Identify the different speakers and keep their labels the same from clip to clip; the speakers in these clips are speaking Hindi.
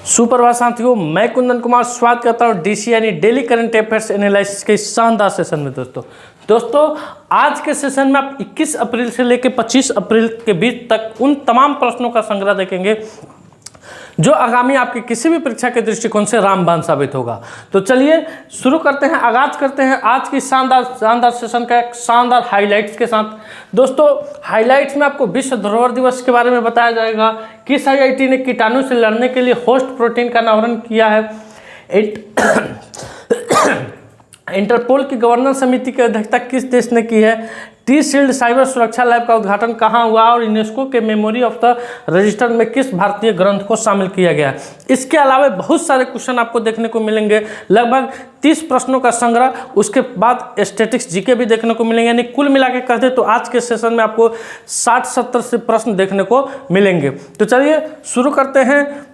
Speaker 1: सुप्रभात साथियों, मैं कुंदन कुमार स्वागत करता हूँ डीसी यानी डेली करंट अफेयर्स एनालिसिस के शानदार सेशन में। दोस्तों आज के सेशन में आप 21 अप्रैल से लेकर 25 अप्रैल के बीच तक उन तमाम प्रश्नों का संग्रह देखेंगे जो आगामी आपकी किसी भी परीक्षा के दृष्टिकोण से रामबाण साबित होगा। तो चलिए शुरू करते हैं, आगाज करते हैं आज की शानदार सेशन का एक शानदार हाइलाइट्स के साथ। दोस्तों हाइलाइट्स में आपको विश्व धरोहर दिवस के बारे में बताया जाएगा, किस आईआईटी ने कीटाणु से लड़ने के लिए होस्ट प्रोटीन का अनावरण किया है, इंटरपोल की गवर्नेंस समिति की अध्यक्षता किस देश ने की है, टी शील्ड साइबर सुरक्षा लैब का उद्घाटन कहाँ हुआ और यूनेस्को के मेमोरी ऑफ द रजिस्टर में किस भारतीय ग्रंथ को शामिल किया गया। इसके अलावा बहुत सारे क्वेश्चन आपको देखने को मिलेंगे, लगभग 30 प्रश्नों का संग्रह, उसके बाद स्टैटिक्स जीके भी देखने को मिलेंगे। यानी कुल मिला के कहते तो आज के सेशन में आपको 60-70 से प्रश्न देखने को मिलेंगे। तो चलिए शुरू करते हैं।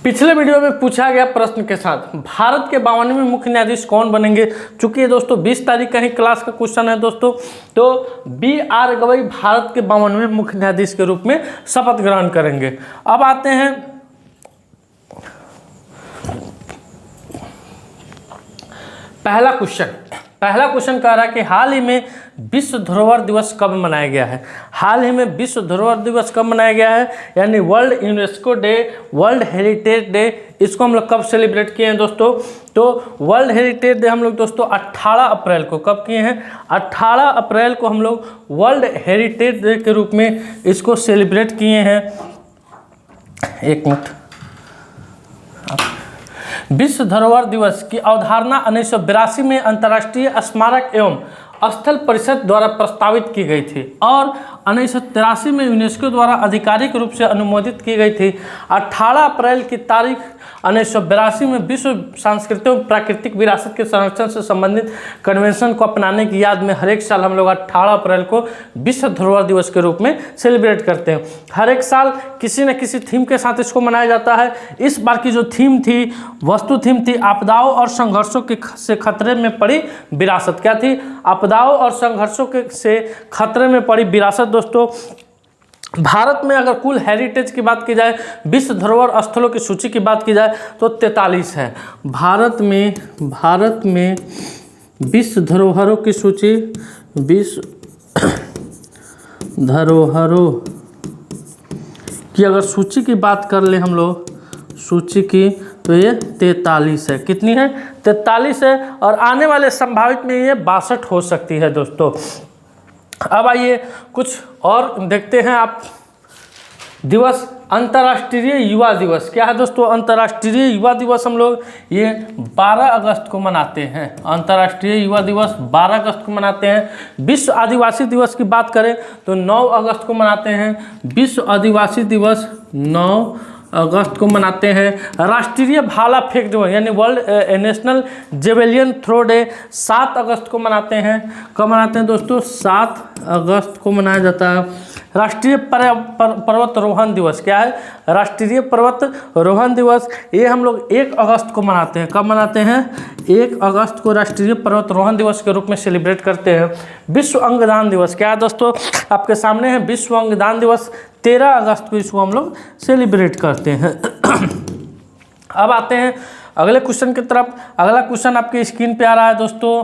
Speaker 1: पिछले वीडियो में पूछा गया प्रश्न के साथ भारत के 52वें मुख्य न्यायाधीश कौन बनेंगे। चूंकि ये दोस्तों 20 तारीख का ही क्लास का क्वेश्चन है दोस्तों, तो B.R. गवई भारत के 52वें मुख्य न्यायाधीश के रूप में शपथ ग्रहण करेंगे। अब आते हैं पहला क्वेश्चन कह रहा है कि हाल ही में विश्व धरोहर दिवस कब मनाया गया है। हाल ही में विश्व धरोहर दिवस कब मनाया गया है, यानी world UNESCO day, world heritage day, इसको हम लोग कब सेलिब्रेट किए हैं दोस्तों। तो वर्ल्ड हेरिटेज डे हम लोग दोस्तों 18 अप्रैल को कब किए हैं, 18 अप्रैल को हम लोग वर्ल्ड हेरिटेज डे के रूप में इसको सेलिब्रेट किए हैं। एक मिनट। विश्व धरोहर दिवस की अवधारणा 1982 में अंतर्राष्ट्रीय स्मारक एवं स्थल परिषद द्वारा प्रस्तावित की गई थी और 1983 में यूनेस्को द्वारा आधिकारिक रूप से अनुमोदित की गई थी। 18 अप्रैल की तारीख 1982 में विश्व सांस्कृतिक एवं प्राकृतिक विरासत के संरक्षण से संबंधित कन्वेंशन को अपनाने की याद में हर एक साल हम लोग 18 अप्रैल को विश्व धरोहर दिवस के रूप में सेलिब्रेट करते हैं। हर एक साल किसी न किसी थीम के साथ इसको मनाया जाता है। इस बार की जो थीम थी, वस्तु थीम थी, आपदाओं और संघर्षों के से खतरे में पड़ी विरासत। क्या थी? आपदाओं और संघर्षों के से खतरे में पड़ी विरासत। दोस्तों भारत में अगर कुल हेरिटेज की बात की जाए, विश्व धरोहर स्थलों की सूची की बात की जाए तो 43 है। भारत में विश्व धरोहरों की सूची, विश्व धरोहरों की अगर सूची की बात कर ले हम लोग, सूची की, तो ये 43 है। कितनी है? 43 है और आने वाले संभावित में ये 62 हो सकती है दोस्तों। अब आइए कुछ और देखते हैं। आप दिवस, अंतर्राष्ट्रीय युवा दिवस क्या है दोस्तों? अंतर्राष्ट्रीय युवा दिवस हम लोग ये 12 अगस्त को मनाते हैं। अंतर्राष्ट्रीय युवा दिवस 12 अगस्त को मनाते हैं। विश्व आदिवासी दिवस की बात करें तो 9 अगस्त को मनाते हैं। विश्व आदिवासी दिवस 9 अगस्त को मनाते हैं। राष्ट्रीय भाला फेंक दिवस यानी world national javelin throw day 7 अगस्त को मनाते हैं। कब मनाते हैं दोस्तों? 7 अगस्त को मनाया जाता है। राष्ट्रीय पर्वतारोहण दिवस क्या है? राष्ट्रीय पर्वतारोहण दिवस ये हम लोग 1 अगस्त को मनाते हैं। कब मनाते हैं? 1 अगस्त को राष्ट्रीय पर्वतारोहण दिवस के रूप में सेलिब्रेट करते हैं। विश्व अंगदान दिवस क्या है दोस्तों? आपके सामने है विश्व अंगदान दिवस 13 अगस्त को इसको हम लोग सेलिब्रेट करते हैं। अब आते हैं अगले क्वेश्चन की तरफ। अगला क्वेश्चन आपकी स्क्रीन पे आ रहा है दोस्तों।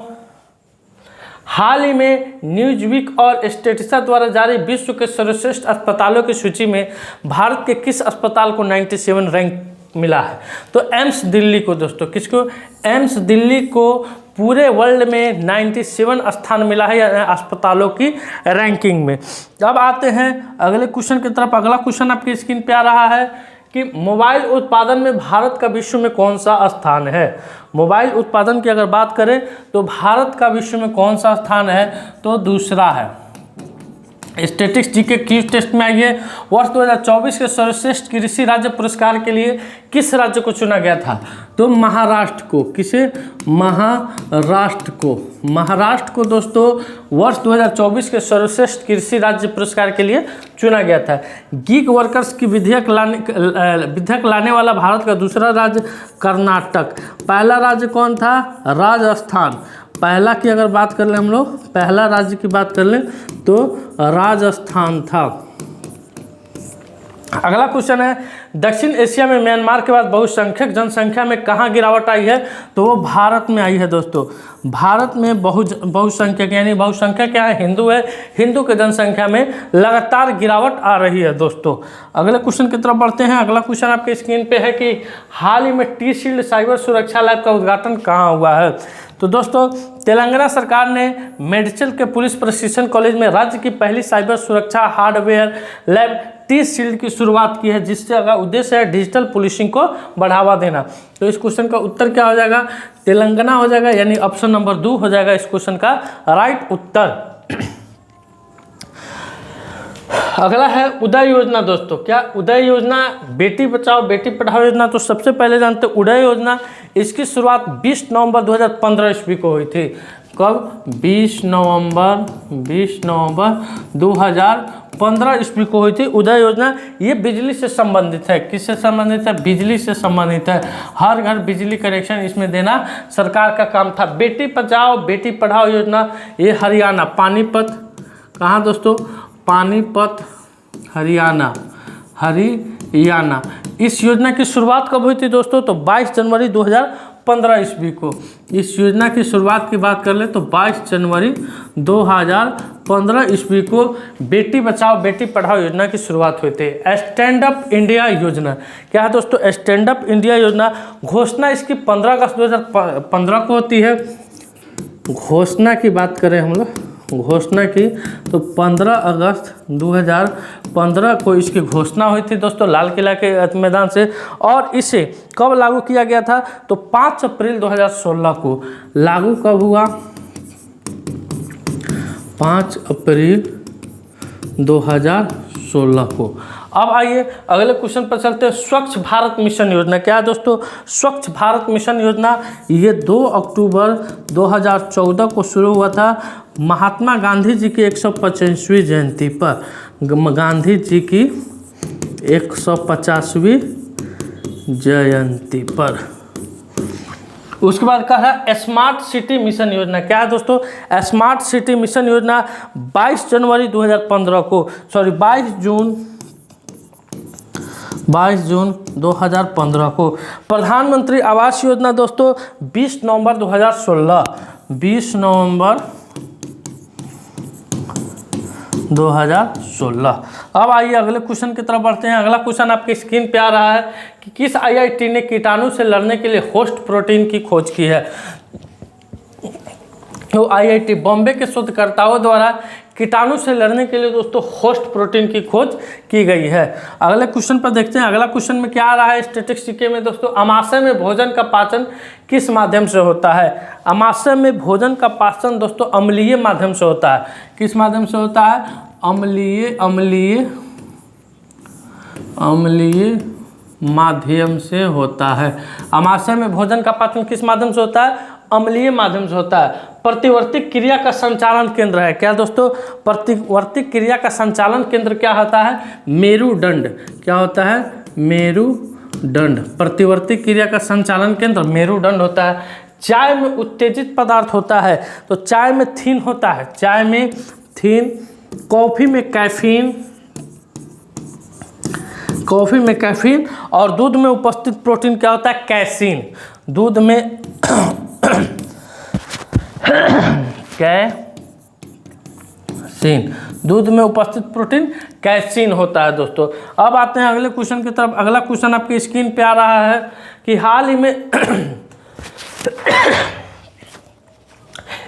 Speaker 1: हाल ही में न्यूज़वीक और स्टेटिस्टिक्स द्वारा जारी विश्व के सर्वश्रेष्ठ अस्पतालों की सूची में भारत के किस अस्पताल को 97 रैंक मिला है? तो एम्स दिल्ली को दोस्तों, किसको? एम्स दिल्ली को पूरे वर्ल्ड में 97 स्थान मिला है अस्पतालों की रैंकिंग में। अब आते हैं अगले क्वेश्चन की तरफ। अगला क्वेश्चन आपकी स्क्रीन पे आ रहा है कि मोबाइल उत्पादन में भारत का विश्व में कौन सा स्थान है। मोबाइल उत्पादन की अगर बात करें तो भारत का विश्व में कौन सा स्थान है? तो दूसरा है। स्टैटिक्स जीके क्विज टेस्ट में आइए। वर्ष 2024 के सर्वश्रेष्ठ कृषि राज्य पुरस्कार के लिए किस राज्य को चुना गया था? तो महाराष्ट्र को। किसे? महाराष्ट्र को दोस्तों वर्ष 2024 के सर्वश्रेष्ठ कृषि राज्य पुरस्कार के लिए चुना गया था। गीग वर्कर्स की विधेयक लाने वाला भारत का दूसरा राज्य कर्नाटक। पहला राज्य कौन था? राजस्थान। पहला की अगर बात कर लें हम लोग, पहला राज्य की बात कर लें तो राजस्थान था। अगला क्वेश्चन है, दक्षिण एशिया में म्यांमार के बाद बहुसंख्यक जनसंख्या में कहाँ गिरावट आई है? तो वो भारत में आई है दोस्तों। भारत में बहुसंख्यक यानी बहुसंख्यक क्या है? हिंदू है। हिंदू के जनसंख्या में लगातार गिरावट आ रही है दोस्तों। अगले क्वेश्चन की तरफ बढ़ते हैं। अगला क्वेश्चन आपके स्क्रीन पे है कि हाल ही में टी शील्ड साइबर सुरक्षा लैब का उद्घाटन कहाँ हुआ है? तो दोस्तों तेलंगाना सरकार ने मेडचल के पुलिस प्रशिक्षण कॉलेज में राज्य की पहली साइबर सुरक्षा हार्डवेयर लैब टी शील्ड की शुरुआत की है, जिससे उद्देश्य है डिजिटल पुलिसिंग को बढ़ावा देना। तो इस क्वेश्चन का उत्तर क्या हो जाएगा? तेलंगाना हो जाएगा, यानी ऑप्शन नंबर 2 हो जाएगा इस क्वेश्चन का राइट उत्तर। अगला है उदय योजना दोस्तों। क्या उदय योजना बेटी बचाओ बेटी पढ़ाओ योजना? तो सबसे पहले जानते हैं उदय योजना, इसकी शुरुआत 20 नवंबर 2015 ईस्वी को हुई थी। कब? 20 नवंबर 2015 ईस्वी को हुई थी उदय योजना। ये बिजली से संबंधित है। किससे संबंधित है? बिजली से संबंधित है। हर घर बिजली कनेक्शन इसमें देना सरकार का काम था। बेटी बचाओ बेटी पढ़ाओ योजना ये हरियाणा, पानीपत, कहाँ दोस्तों? पानीपत हरियाणा। इस योजना की शुरुआत कब हुई थी दोस्तों? तो 22 जनवरी 2015 ईस्वी को। इस योजना की शुरुआत की बात कर ले तो 22 जनवरी 2015 ईस्वी को बेटी बचाओ बेटी पढ़ाओ योजना की शुरुआत हुई थी। स्टैंड अप इंडिया योजना क्या है दोस्तों? स्टैंड अप इंडिया योजना घोषणा इसकी 15 अगस्त 2015 को होती है। घोषणा की बात करें हम लोग, घोषणा की तो 15 अगस्त 2015 को इसकी घोषणा हुई थी दोस्तों लाल किला के मैदान से। और इसे कब लागू किया गया था? तो 5 अप्रैल 2016 को लागू कब हुआ? 5 अप्रैल 2016 को। अब आइए अगले क्वेश्चन पर चलते हैं। स्वच्छ भारत मिशन योजना क्या है दोस्तों? स्वच्छ भारत मिशन योजना ये 2 अक्टूबर 2014 को शुरू हुआ था महात्मा गांधी जी की 150वीं जयंती पर। गांधी जी की 150वीं जयंती पर। उसके बाद कहा है स्मार्ट सिटी मिशन योजना क्या है दोस्तों? स्मार्ट सिटी मिशन योजना 22 जनवरी 2015 को 22 जून 2015 को। प्रधानमंत्री आवास योजना दोस्तों 20 नवंबर 2016। 20 नवंबर 2016। अब आइए अगले क्वेश्चन की तरफ बढ़ते हैं। अगला क्वेश्चन आपके स्क्रीन पे आ रहा है कि किस आईआईटी ने कीटाणु से लड़ने के लिए होस्ट प्रोटीन की खोज की है? तो आईआईटी बॉम्बे के शोधकर्ताओं द्वारा कीटाणु से लड़ने के लिए दोस्तों होस्ट प्रोटीन की खोज की गई है। अगले क्वेश्चन पर देखते हैं। अगला क्वेश्चन में क्या आ रहा है स्टैटिस्टिक्स में दोस्तों? अमाशय में भोजन का पाचन किस माध्यम से होता है? अमाशय में भोजन का पाचन दोस्तों अम्लीय माध्यम से होता है। किस माध्यम से होता है? अम्लीय माध्यम से होता है। अमाशय में भोजन का पाचन किस माध्यम से होता है? अम्लीय माध्यम से होता है। प्रतिवर्ती क्रिया का संचालन केंद्र है क्या दोस्तों? प्रतिवर्ती क्रिया का संचालन केंद्र क्या होता है? मेरुदंड। क्या होता है? मेरुदंड। प्रतिवर्ती क्रिया का संचालन केंद्र मेरुदंड होता है। चाय में उत्तेजित पदार्थ होता है तो चाय में थीन होता है। चाय में थीन। कॉफी में कैफीन और दूध में उपस्थित प्रोटीन क्या होता है? कैसीन। दूध में कैसीन। दूध में उपस्थित प्रोटीन कैसीन होता है दोस्तों। अब आते हैं अगले क्वेश्चन की तरफ। अगला क्वेश्चन आपकी स्क्रीन पे आ रहा है कि हाल ही में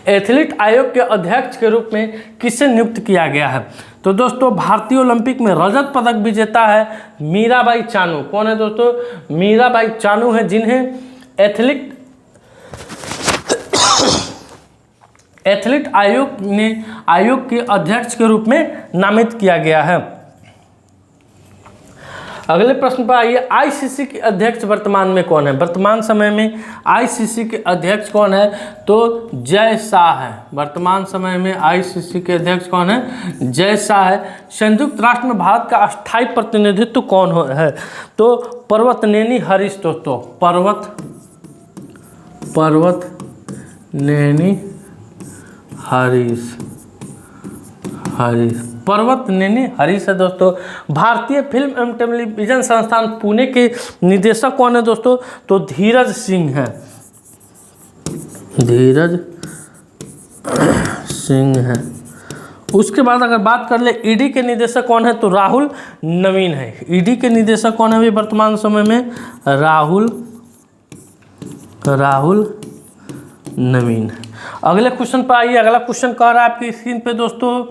Speaker 1: एथलीट आयोग के अध्यक्ष के रूप में किसे नियुक्त किया गया है? तो दोस्तों भारतीय ओलंपिक में रजत पदक विजेता है मीराबाई चानू। कौन है दोस्तों? मीराबाई चानू है, जिन्हें एथलीट आयोग के अध्यक्ष के रूप में नामित किया गया है। अगले प्रश्न पर आइए। आईसीसी के अध्यक्ष वर्तमान में कौन है? वर्तमान समय में आईसीसी के अध्यक्ष कौन है? तो जय शाह है। वर्तमान समय में आईसीसी के अध्यक्ष कौन है? जय शाह है। संयुक्त राष्ट्र में भारत का अस्थायी प्रतिनिधित्व कौन है? तो पर्वतनेनी हरीश दोस्तों। पर्वतनेनी हरीश, पर्वत नेनी हरीश है दोस्तों। भारतीय फिल्म एवं टेलीविजन संस्थान पुणे के निदेशक कौन है दोस्तों? तो धीरज सिंह है, धीरज सिंह है। उसके बाद अगर बात कर ले ईडी के निदेशक कौन है? तो राहुल नवीन है। ईडी के निदेशक कौन है अभी वर्तमान समय में? राहुल नवीन। अगले क्वेश्चन पर आइए। अगला क्वेश्चन कह रहा है आपकी स्क्रीन पे दोस्तों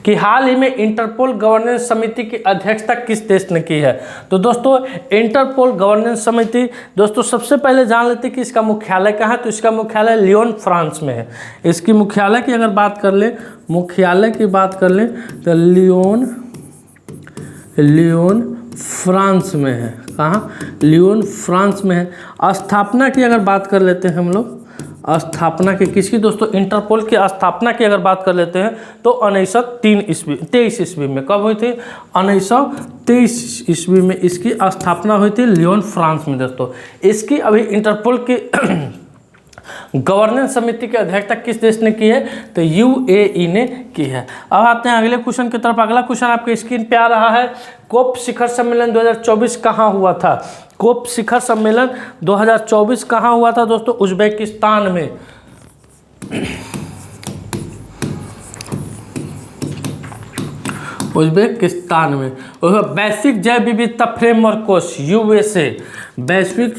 Speaker 1: कि हाल ही में इंटरपोल गवर्नेंस समिति की अध्यक्षता किस देश ने की है? तो दोस्तों इंटरपोल गवर्नेंस समिति दोस्तों सबसे पहले जान लेते हैं कि इसका मुख्यालय कहाँ है। तो इसका मुख्यालय लियोन फ्रांस में है। इसकी मुख्यालय की अगर बात कर ले, मुख्यालय की बात कर ले तो लियोन फ्रांस में है। कहाँ? लियोन फ्रांस में है। स्थापना की अगर बात कर लेते हैं हम लोग, स्थापना की किसकी दोस्तों? इंटरपोल की स्थापना की अगर बात कर लेते हैं तो 1923 ईस्वी में। कब हुई थी? 1923 ईस्वी में इसकी स्थापना हुई थी लियोन फ्रांस में दोस्तों। इसकी अभी इंटरपोल की गवर्नेंस समिति की अध्यक्षता किस देश ने की है? तो यूएई ने की है। अब आते हैं अगले क्वेश्चन की तरफ। अगला क्वेश्चन आपके स्क्रीन पे आ रहा है, कोप शिखर सम्मेलन 2024 कहाँ हुआ था? कोप शिखर सम्मेलन 2024 कहाँ हुआ था दोस्तों? उज्बेकिस्तान में। उज्बेकिस्तान में। वैश्विक जैव विविधता फ्रेमवर्क कोर्स यूएसए, वैश्विक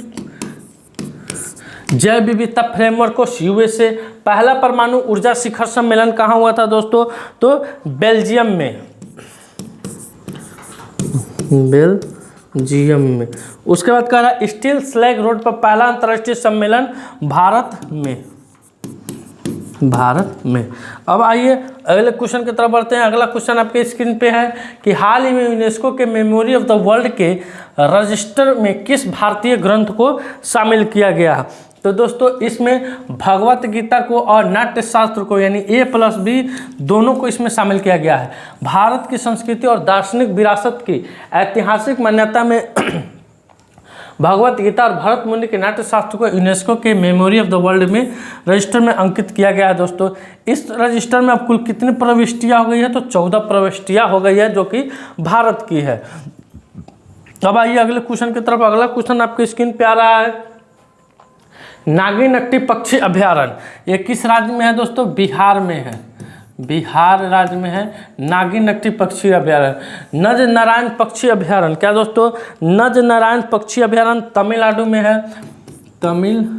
Speaker 1: जैव विविधता फ्रेमवर्क कोर्स यूएसए। पहला परमाणु ऊर्जा शिखर सम्मेलन कहाँ हुआ था दोस्तों? तो बेल्जियम में, बेल्जियम में। उसके बाद कह रहा है स्टील स्लैग रोड पर पहला अंतर्राष्ट्रीय सम्मेलन भारत में, भारत में। अब आइए अगले क्वेश्चन की तरफ बढ़ते हैं। अगला क्वेश्चन आपके स्क्रीन पे है कि हाल ही में यूनेस्को के मेमोरी ऑफ द वर्ल्ड के रजिस्टर में किस भारतीय ग्रंथ को शामिल किया गया है? तो दोस्तों इसमें भगवत गीता को और नाट्य शास्त्र को यानी A+B दोनों को इसमें शामिल किया गया है। भारत की संस्कृति और दार्शनिक विरासत की ऐतिहासिक मान्यता में भगवत गीता और भरत मुनि के नाट्य शास्त्र को यूनेस्को के मेमोरी ऑफ द वर्ल्ड में रजिस्टर में अंकित किया गया है दोस्तों। इस रजिस्टर में अब कुल कितनी प्रविष्टियाँ हो गई है? तो 14 प्रविष्टियाँ हो गई है जो कि भारत की है। अब आइए अगले क्वेश्चन की तरफ। अगला क्वेश्चन आपके स्क्रीन पे आ रहा है, नागिनट्टी पक्षी अभयारण्य ये किस राज्य में है दोस्तों? बिहार में है, बिहार राज्य में है नागिनट्टी पक्षी अभयारण्य। नज नारायण पक्षी अभयारण्य क्या दोस्तों? नज नारायण पक्षी अभयारण्य तमिलनाडु में है, तमिलनाडु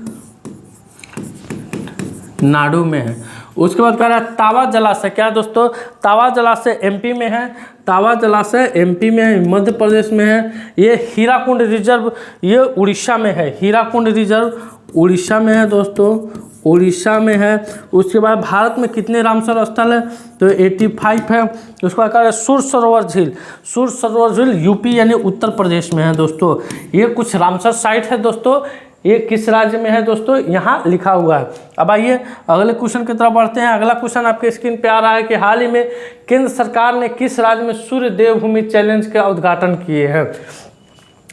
Speaker 1: में है। उसके बाद कह रहा है तावा जलाशय क्या दोस्तों? तावा जलाशय एमपी में है, तावा जलाशय एमपी में है, मध्य प्रदेश में है। ये हीराकुंड रिजर्व ये उड़ीसा में है, हीराकुंड रिजर्व उड़ीसा में है दोस्तों, उड़ीसा में है। उसके बाद भारत में कितने रामसर स्थल है? तो 85 है। उसके बाद कह रहा है सुर सरोवर झील, सुर सरोवर झील यूपी यानी उत्तर प्रदेश में है दोस्तों। ये कुछ रामसर साइट है दोस्तों। ये किस राज्य में है दोस्तों? यहाँ लिखा हुआ है। अब आइए अगले क्वेश्चन की तरफ बढ़ते हैं। अगला क्वेश्चन आपके स्क्रीन पे आ रहा है कि हाल ही में केंद्र सरकार ने किस राज्य में सूर्य देवभूमि चैलेंज का उद्घाटन किए हैं?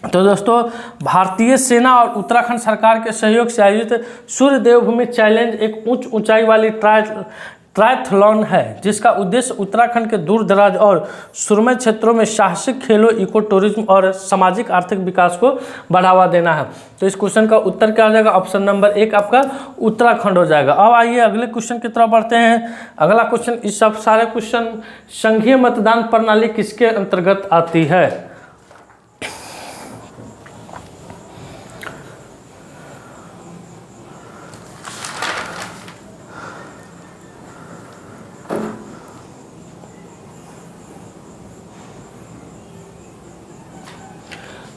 Speaker 1: तो दोस्तों भारतीय सेना और उत्तराखंड सरकार के सहयोग से आयोजित सूर्य देवभूमि चैलेंज एक उच्च ऊंचाई वाली ट्रायथलॉन है जिसका उद्देश्य उत्तराखंड के दूर दराज और सुरम्य क्षेत्रों में साहसिक खेलों, इको टूरिज्म और सामाजिक आर्थिक विकास को बढ़ावा देना है। तो इस क्वेश्चन का उत्तर क्या हो जाएगा? ऑप्शन नंबर 1 आपका उत्तराखंड हो जाएगा। अब आइए अगले क्वेश्चन की तरफ बढ़ते हैं। अगला क्वेश्चन, इस सब सारे क्वेश्चन संघीय मतदान प्रणाली किसके अंतर्गत आती है?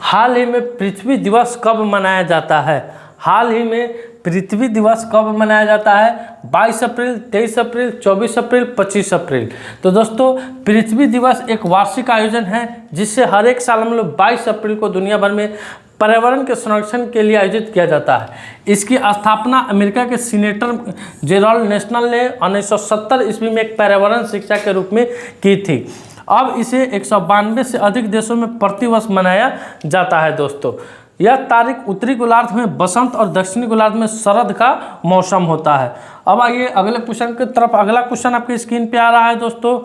Speaker 1: हाल ही में पृथ्वी दिवस कब मनाया जाता है? हाल ही में पृथ्वी दिवस कब मनाया जाता है? 22 अप्रैल, 23 अप्रैल, 24 अप्रैल, 25 अप्रैल। तो दोस्तों पृथ्वी दिवस एक वार्षिक आयोजन है जिससे हर एक साल हम लोग 22 अप्रैल को दुनिया भर में पर्यावरण के संरक्षण के लिए आयोजित किया जाता है। इसकी स्थापना अमेरिका के सीनेटर जेरोल्ड नेशनल ने 1970 ईस्वी में एक पर्यावरण शिक्षा के रूप में की थी। अब इसे 192 से अधिक देशों में प्रतिवर्ष मनाया जाता है दोस्तों। यह तारीख उत्तरी गोलार्ध में बसंत और दक्षिणी गोलार्ध में शरद का मौसम होता है। अब आइए अगले क्वेश्चन की तरफ। अगला क्वेश्चन आपकी स्क्रीन पे आ रहा है दोस्तों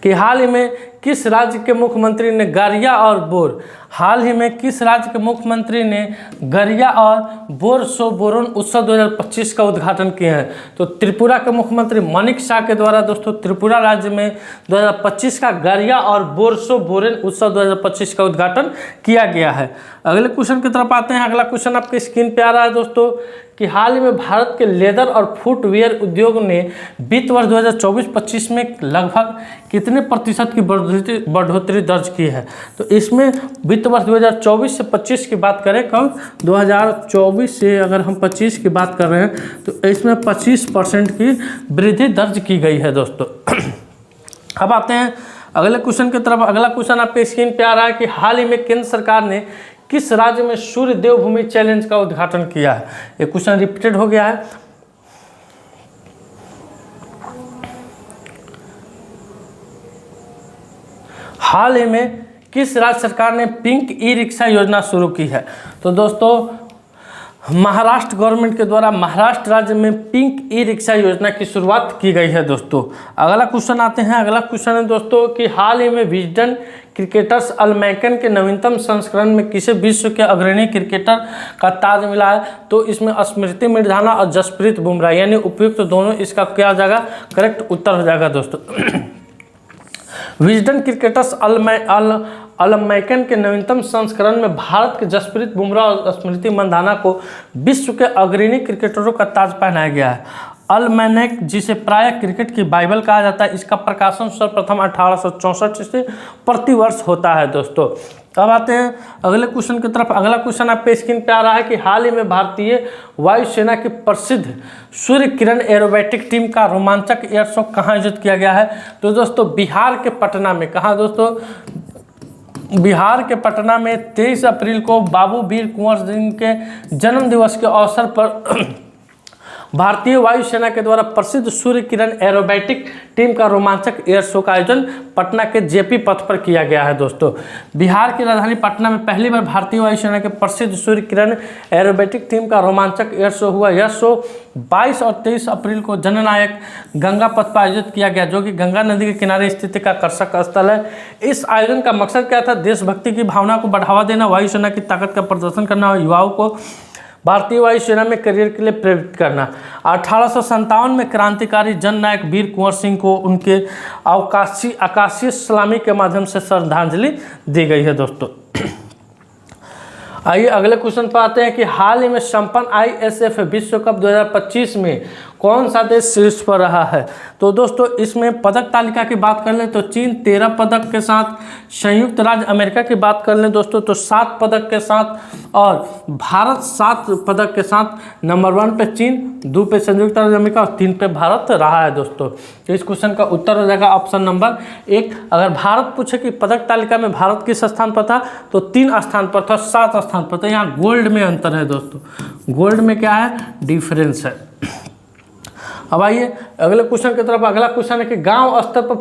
Speaker 1: कि हाल ही में किस राज्य के मुख्यमंत्री ने गरिया और बोर हाल ही में किस राज्य के मुख्यमंत्री ने गरिया और बोर सो बोरन उत्सव 2025 का उद्घाटन किया है? तो त्रिपुरा के मुख्यमंत्री मानिक शाह के द्वारा दोस्तों त्रिपुरा राज्य में 2025 का गरिया और बोरसो बोरेन उत्सव 2025 का उद्घाटन किया गया है। अगले क्वेश्चन की तरफ आते हैं। अगला क्वेश्चन आपके स्क्रीन पे आ रहा है दोस्तों कि हाल ही में भारत के लेदर और फुटवियर उद्योग ने वित्त वर्ष 2024-25 में लगभग कितने प्रतिशत की बढ़ोतरी दर्ज की है? तो इसमें वित्त वर्ष 2024 से 25 की बात करें, कब 2024 से अगर हम 25 की बात कर रहे हैं तो इसमें 25% की वृद्धि दर्ज की गई है दोस्तों। अब आते हैं अगले क्वेश्चन की तरफ। अगला क्वेश्चन आपके स्क्रीन पे आ रहा है कि हाल ही में केंद्र सरकार ने किस राज्य में सूर्य देवभूमि चैलेंज का उद्घाटन किया है? ये क्वेश्चन रिपीटेड हो गया है। हाल ही में किस राज्य सरकार ने पिंक ई रिक्शा योजना शुरू की है? तो दोस्तों महाराष्ट्र गवर्नमेंट के द्वारा महाराष्ट्र राज्य में पिंक ई रिक्शा योजना की शुरुआत की गई है दोस्तों। अगला क्वेश्चन आते हैं। अगला क्वेश्चन है दोस्तों कि हाल ही में विजडन क्रिकेटर्स अलमैकन के नवीनतम संस्करण में किसे विश्व के अग्रणी क्रिकेटर का ताज मिला है? तो इसमें स्मृति मंधाना और जसप्रीत बुमराह यानी उपयुक्त दोनों, इसका क्या हो जाएगा? करेक्ट उत्तर हो जाएगा दोस्तों। विजडन क्रिकेटर्स अलमैकन के नवीनतम संस्करण में भारत के जसप्रीत बुमराह और स्मृति मंधाना को विश्व के अग्रणी क्रिकेटरों का ताज पहनाया गया है। अलमैनक, जिसे प्रायः क्रिकेट की बाइबल कहा जाता है, इसका प्रकाशन सर्वप्रथम 1864 से प्रतिवर्ष होता है दोस्तों। अब आते हैं अगले क्वेश्चन की तरफ। अगला क्वेश्चन आपके स्क्रीन पे आ रहा है कि हाल ही में भारतीय वायुसेना की प्रसिद्ध सूर्य किरण एरोबैटिक टीम का रोमांचक एयर शो कहाँ आयोजित किया गया है? तो दोस्तों बिहार के पटना में। कहाँ दोस्तों? बिहार के पटना में 23 अप्रैल को बाबू वीर कुंवर सिंह के जन्म दिवस के अवसर पर भारतीय वायुसेना के द्वारा प्रसिद्ध सूर्य किरण एरोबैटिक टीम का रोमांचक एयर शो का आयोजन पटना के जेपी पथ पर किया गया है दोस्तों। बिहार की राजधानी पटना में पहली बार भारतीय वायुसेना के प्रसिद्ध सूर्य किरण एरोबैटिक टीम का रोमांचक एयर शो हुआ। यह शो 22 और 23 अप्रैल को जननायक गंगा पथ पर आयोजित किया गया, जो कि गंगा नदी के किनारे स्थित एक आकर्षक स्थल है। इस आयोजन का मकसद क्या था? देशभक्ति की भावना को बढ़ावा देना, वायुसेना की ताकत का प्रदर्शन करना और युवाओं को भारतीय वायुसेना में करियर के लिए प्रेरित करना। 1857 में क्रांतिकारी जननायक वीर कुंवर सिंह को उनके आकाशीय सलामी के माध्यम से श्रद्धांजलि दी गई है दोस्तों। आइए अगले क्वेश्चन पर आते हैं कि हाल ही में संपन्न ISF विश्व कप 2025 में कौन सा देश शीर्ष पर रहा है? तो दोस्तों इसमें पदक तालिका की बात कर लें तो चीन 13 पदक के साथ, संयुक्त राज्य अमेरिका की बात कर लें दोस्तों तो 7 पदक के साथ, और भारत 7 पदक के साथ। नंबर 1 पे चीन, 2 पे संयुक्त राज्य अमेरिका और 3 पे भारत रहा है दोस्तों। तो इस क्वेश्चन का उत्तर हो जाएगा ऑप्शन नंबर 1। अगर भारत पूछे कि पदक तालिका में भारत किस स्थान पर था तो 3 स्थान पर था, 7 स्थान पर था। यहाँ गोल्ड में अंतर है दोस्तों, गोल्ड में क्या है? डिफरेंस है। अब आइए अगले क्वेश्चन की तरफ। अगला क्वेश्चन है कि गांव स्तर पर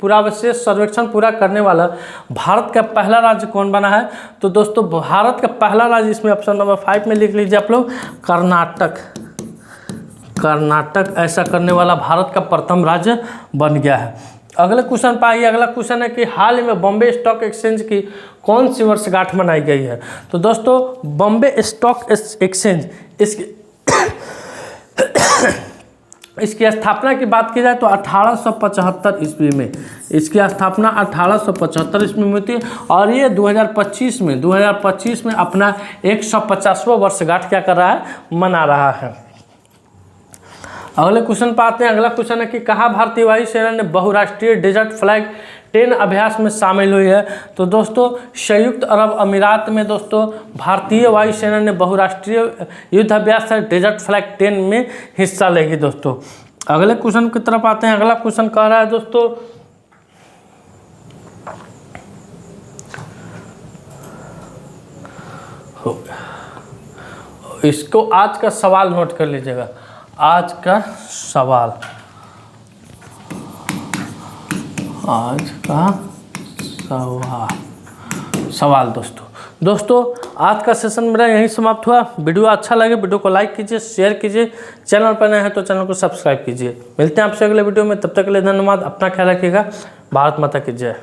Speaker 1: पुरावशेष सर्वेक्षण पूरा करने वाला भारत का पहला राज्य कौन बना है? तो दोस्तों भारत का पहला राज्य, इसमें ऑप्शन नंबर 5 में लिख लीजिए आप लोग, कर्नाटक। कर्नाटक ऐसा करने वाला भारत का प्रथम राज्य बन गया है। अगले क्वेश्चन पर आइए। अगला क्वेश्चन है कि हाल ही में बॉम्बे स्टॉक एक्सचेंज की कौन सी वर्षगांठ मनाई गई है? तो दोस्तों बॉम्बे स्टॉक एक्सचेंज इसकी स्थापना की बात की जाए तो 1875 ईस्वी में इसकी स्थापना 1875 ईस्वी में हुई थी, और ये 2025 में अपना 150वां वर्षगांठ क्या कर रहा है? मना रहा है। अगले क्वेश्चन पर आते हैं। अगला क्वेश्चन है कि कहाँ भारतीय वायुसेना ने बहुराष्ट्रीय डेजर्ट फ्लैग 10 अभ्यास में शामिल हुई है? तो दोस्तों संयुक्त अरब अमीरात में दोस्तों भारतीय वायुसेना ने बहुराष्ट्रीय युद्ध अभ्यास डेजर्ट फ्लैग 10 में हिस्सा लेगी दोस्तों। अगले क्वेश्चन की तरफ आते हैं। अगला क्वेश्चन कह रहा है दोस्तों इसको आज का सवाल नोट कर लीजिएगा। आज का सवाल दोस्तों दोस्तों आज का सेशन मेरा यहीं समाप्त हुआ। वीडियो अच्छा लगे वीडियो को लाइक कीजिए, शेयर कीजिए, चैनल पर नए हैं तो चैनल को सब्सक्राइब कीजिए। मिलते हैं आपसे अगले वीडियो में, तब तक के लिए धन्यवाद। अपना ख्याल रखिएगा। भारत माता की जय।